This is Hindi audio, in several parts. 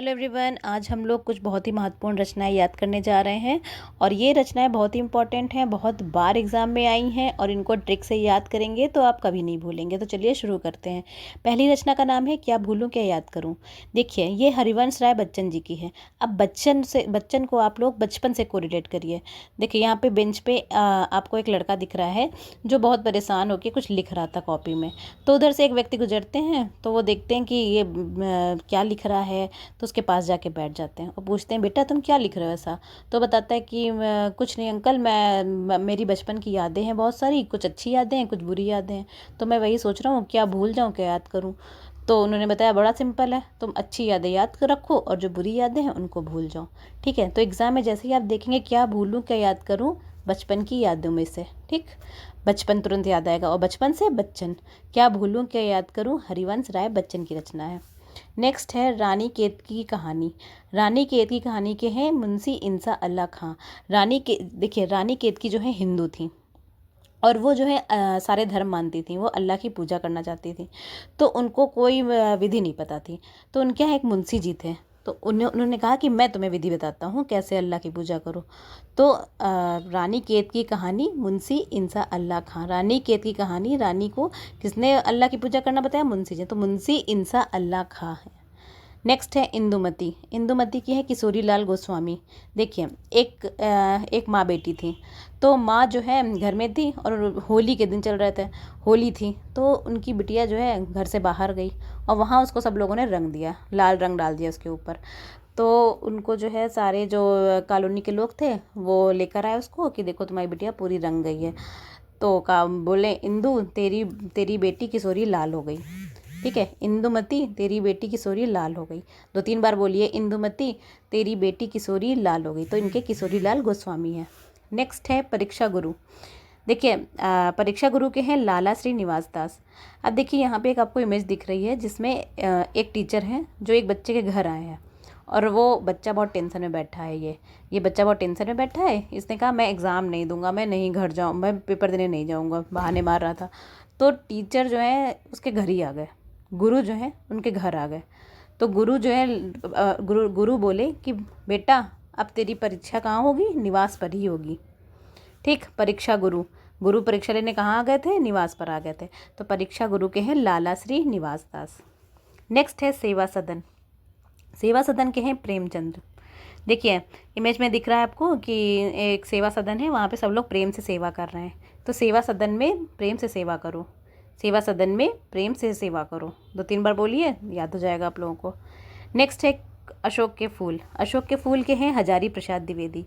हेलो एवरीवन, आज हम लोग कुछ बहुत ही महत्वपूर्ण रचनाएं याद करने जा रहे हैं और ये रचनाएं बहुत ही इंपॉर्टेंट हैं, बहुत बार एग्जाम में आई हैं और इनको ट्रिक से याद करेंगे तो आप कभी नहीं भूलेंगे। तो चलिए शुरू करते हैं। पहली रचना का नाम है क्या भूलूं क्या याद करूं। देखिए, ये हरिवंश राय बच्चन जी की है। अब बच्चन को आप लोग बचपन से कोरिलेट करिए। देखिए, यहाँ पे बेंच पे आपको एक लड़का दिख रहा है जो बहुत परेशान होकर कुछ लिख रहा था कॉपी में। तो उधर से एक व्यक्ति गुजरते हैं तो वो देखते हैं कि ये क्या लिख रहा है, तो उसके पास जाके बैठ जाते हैं और पूछते हैं, बेटा तुम क्या लिख रहे हो ऐसा। तो बताता है कि कुछ नहीं अंकल, मेरी बचपन की यादें हैं बहुत सारी, कुछ अच्छी यादें हैं कुछ बुरी यादें हैं, तो मैं वही सोच रहा हूँ क्या भूल जाऊँ क्या याद करूँ। तो उन्होंने बताया बड़ा सिंपल है, तुम अच्छी यादें याद कर रखो और जो बुरी यादें हैं उनको भूल जाओ। ठीक है, तो एग्ज़ाम में जैसे ही आप देखेंगे क्या भूलूँ क्या याद करूँ, बचपन की यादों में से, ठीक, बचपन तुरंत याद आएगा और बचपन से बच्चन, क्या भूलूँ क्या याद करूँ, हरिवंश राय बच्चन की रचना है। नेक्स्ट है रानी केतकी की कहानी। रानी केतकी की कहानी के हैं मुंशी इंसा अल्लाह खां। देखिए, रानी केतकी जो है हिंदू थी और वो जो है सारे धर्म मानती थी, वो अल्लाह की पूजा करना चाहती थी। तो उनको कोई विधि नहीं पता थी। तो उनके यहाँ एक मुंशी जी थे, तो उन्होंने कहा कि मैं तुम्हें विधि बताता हूँ कैसे अल्लाह की पूजा करो। तो रानी केत की कहानी मुंशी इंसा अल्लाह खां। रानी केत की कहानी, रानी को किसने अल्लाह की पूजा करना बताया, मुंशी जी। तो मुंशी इंसा अल्लाह खां है। नेक्स्ट है इंदुमती। इंदुमती की है किशोरी लाल गोस्वामी। देखिए, एक माँ बेटी थी। तो माँ जो है घर में थी और होली के दिन चल रहे थे, होली थी, तो उनकी बिटिया जो है घर से बाहर गई और वहाँ उसको सब लोगों ने रंग दिया, लाल रंग डाल दिया उसके ऊपर। तो उनको जो है सारे जो कॉलोनी के लोग थे वो लेकर आए उसको कि देखो तुम्हारी बिटिया पूरी रंग गई है। तो का बोले, इंदु तेरी तेरी बेटी किशोरी लाल हो गई। ठीक है, इंदुमती तेरी बेटी किशोरी लाल हो गई। 2-3 बार बोलिए, इंदुमती तेरी बेटी किशोरी लाल हो गई। तो इनके किशोरी लाल गोस्वामी हैं। नेक्स्ट है परीक्षा गुरु। देखिए, परीक्षा गुरु के हैं लाला श्री निवास दास। अब देखिए, यहाँ पे एक आपको इमेज दिख रही है जिसमें एक टीचर हैं जो एक बच्चे के घर आए हैं और वो बच्चा बहुत टेंशन में बैठा है। ये बच्चा बहुत टेंशन में बैठा है। इसने कहा मैं एग्ज़ाम नहीं दूंगा, मैं नहीं घर जाऊँ, मैं पेपर देने नहीं जाऊँगा, बहाने मार रहा था। तो टीचर जो है उसके घर ही आ गए, गुरु जो है उनके घर आ गए। तो गुरु जो है गुरु बोले कि बेटा अब तेरी परीक्षा कहाँ होगी, निवास पर ही होगी। ठीक, परीक्षा गुरु, गुरु परीक्षा लेने कहाँ आ गए थे, निवास पर आ गए थे। तो परीक्षा गुरु के हैं लाला श्री निवास दास। नेक्स्ट है सेवा सदन। सेवा सदन के हैं प्रेमचंद्र। देखिए, इमेज में दिख रहा है आपको कि एक सेवा सदन है, वहाँ पे सब लोग प्रेम से सेवा कर रहे हैं। तो सेवा सदन में प्रेम से सेवा करो, सेवा सदन में प्रेम से सेवा करो। 2-3 बार बोलिए, याद हो जाएगा आप लोगों को। नेक्स्ट है अशोक के फूल। अशोक के फूल के हैं हजारी प्रसाद द्विवेदी।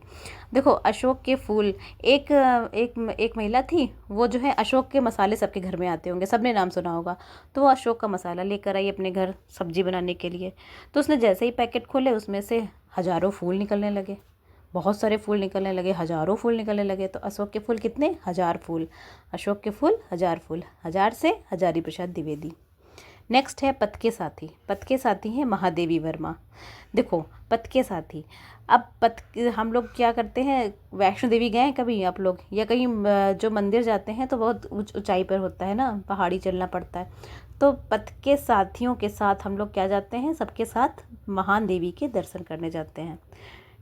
देखो, अशोक के फूल, एक एक महिला थी, वो जो है अशोक के मसाले सबके घर में आते होंगे, सबने नाम सुना होगा। तो वो अशोक का मसाला लेकर आई अपने घर सब्जी बनाने के लिए। तो उसने जैसे ही पैकेट खोले उसमें से हजारों फूल निकलने लगे, बहुत सारे फूल निकलने लगे, हजारों फूल निकलने लगे। तो अशोक के फूल कितने, 1000 फूल। अशोक के फूल 1000 फूल, 1000 से हजारी प्रसाद द्विवेदी। नेक्स्ट है पथ के साथी। पथ के साथी हैं महादेवी वर्मा। देखो, पथ के साथी, अब हम लोग क्या करते हैं, वैष्णो देवी गए हैं कभी आप लोग, या कहीं जो मंदिर जाते हैं तो बहुत ऊंचाई पर होता है ना, पहाड़ी चलना पड़ता है। तो पथ के साथियों के साथ हम लोग क्या जाते हैं, सबके साथ महान देवी के दर्शन करने जाते हैं।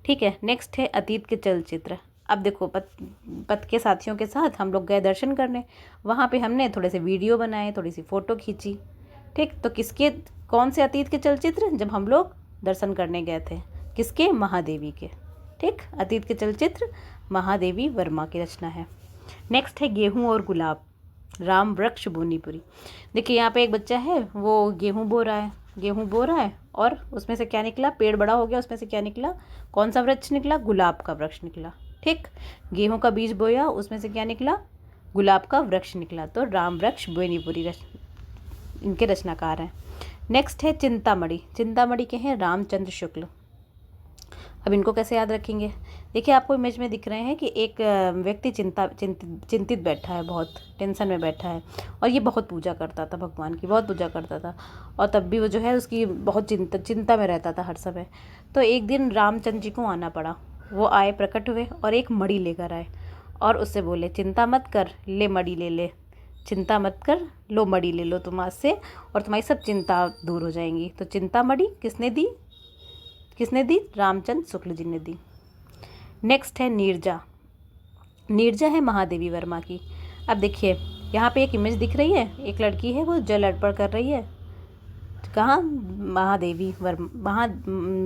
ठीक है, नेक्स्ट है अतीत के चलचित्र। अब देखो, पथ के साथियों के साथ हम लोग गए दर्शन करने, वहाँ पे हमने थोड़े से वीडियो बनाए, थोड़ी सी फ़ोटो खींची। ठीक, तो किसके, कौन से अतीत के चलचित्र, जब हम लोग दर्शन करने गए थे, किसके, महादेवी के। ठीक, अतीत के चलचित्र महादेवी वर्मा की रचना है। नेक्स्ट है गेहूं और गुलाब, राम वृक्ष बोनीपुरी। देखिए, यहाँ पे एक बच्चा है, वो गेहूं बो रहा है, गेहूं बो रहा है और उसमें से क्या निकला, पेड़ बड़ा हो गया, उसमें से क्या निकला, कौन सा वृक्ष निकला, गुलाब का वृक्ष निकला। ठीक, गेहूं का बीज बोया, उसमें से क्या निकला, गुलाब का वृक्ष निकला। तो राम वृक्ष बोनीपुरी इनके रचनाकार हैं। नेक्स्ट है चिंतामणि। चिंतामणि के हैं रामचंद्र शुक्ल। अब इनको कैसे याद रखेंगे, देखिए आपको इमेज में दिख रहे हैं कि एक व्यक्ति चिंतित बैठा है, बहुत टेंशन में बैठा है और ये बहुत पूजा करता था, भगवान की बहुत पूजा करता था और तब भी वो जो है उसकी बहुत चिंता में रहता था हर समय। तो एक दिन रामचंद्र जी को आना पड़ा, वो आए, प्रकट हुए और एक मणि लेकर आए और उससे बोले, चिंता मत कर, ले मणि ले ले, चिंता मत कर, लो मणि ले लो तुम आज से और तुम्हारी सब चिंता दूर हो जाएंगी। तो चिंतामणि किसने दी, किसने दी? रामचंद्र शुक्ल जी ने दी। नेक्स्ट है नीरजा। नीरजा है महादेवी वर्मा की। अब देखिए यहाँ पे एक इमेज दिख रही है, एक लड़की है वो जल अर्पण कर रही है। कहाँ? महादेवी वर्मा,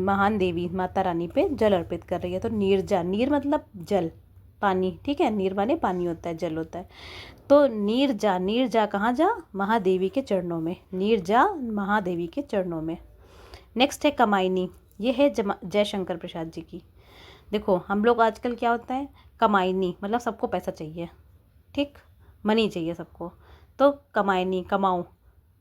महान देवी माता रानी पे जल अर्पित कर रही है। तो नीरजा, नीर मतलब जल, पानी, ठीक है, नीर माने पानी होता है, जल होता है। तो नीरजा, नीरजा कहाँ जा? महादेवी के चरणों में, नीरजा महादेवी के चरणों में। नेक्स्ट है कमाइनी। ये है जयशंकर प्रसाद जी की। देखो हम लोग आजकल क्या होता है, कमाइनी मतलब सबको पैसा चाहिए, ठीक, मनी चाहिए सबको, तो कमाइनी, कमाओ,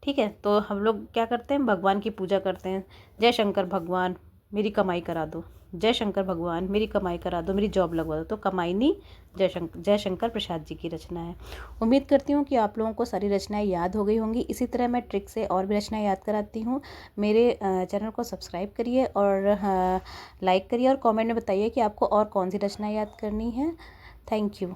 ठीक है। तो हम लोग क्या करते हैं, भगवान की पूजा करते हैं, जय शंकर भगवान मेरी कमाई करा दो, जय शंकर भगवान मेरी कमाई करा दो, मेरी जॉब लगवा दो। तो कमाइनी जयशंकर प्रसाद जी की रचना है। उम्मीद करती हूँ कि आप लोगों को सारी रचनाएं याद हो गई होंगी। इसी तरह मैं ट्रिक से और भी रचनाएं याद कराती हूँ। मेरे चैनल को सब्सक्राइब करिए और लाइक करिए और कमेंट में बताइए कि आपको और कौन सी रचनाएं याद करनी है। Thank you.